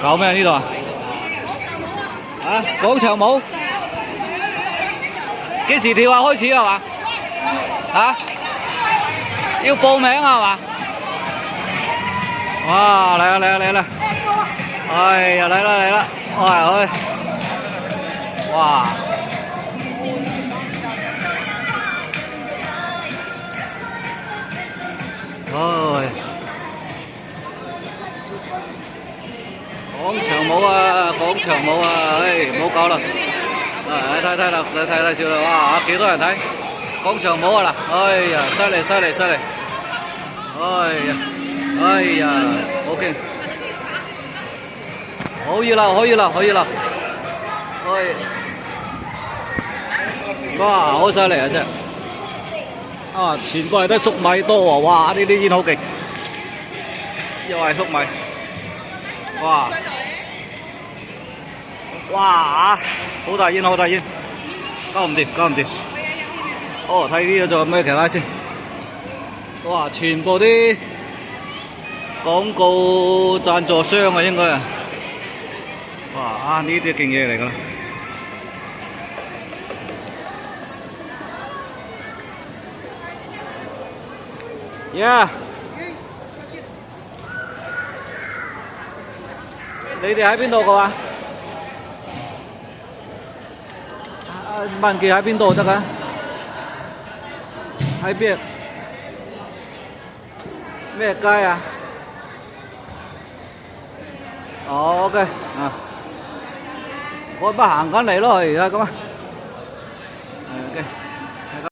搞咩呢度啊？啊，廣場舞？幾時跳啊？開始係嘛？啊？要報名啊係嘛？哇！嚟啊嚟啊嚟啦！哎呀嚟啦嚟啦！哎去！哇！哎！廣場舞啊，廣場舞啊，唉，唔好搞啦！睇睇啦，你睇睇少啦，哇，幾多人睇？廣場舞啊嗱，哎呀，犀利犀利犀利！哎呀，哎呀，好勁！好熱鬧，好熱鬧，好熱鬧！哎，哇，好犀利啊真係！啊，全部係都粟米多喎，哇！呢啲煙好勁，又係粟米，哇！哇！好大煙，好大煙，搞唔掂，搞唔掂。哦，睇呢個仲有咩其他先？哇！全部啲廣告贊助商啊，應該啊。哇！啊，呢啲勁嘢嚟㗎。Yeah。你哋喺邊度㗎啊？文記喺邊度得㗎？喺邊？咩街啊？哦 ，OK，啊，我咪行緊嚟咯，而家咁啊。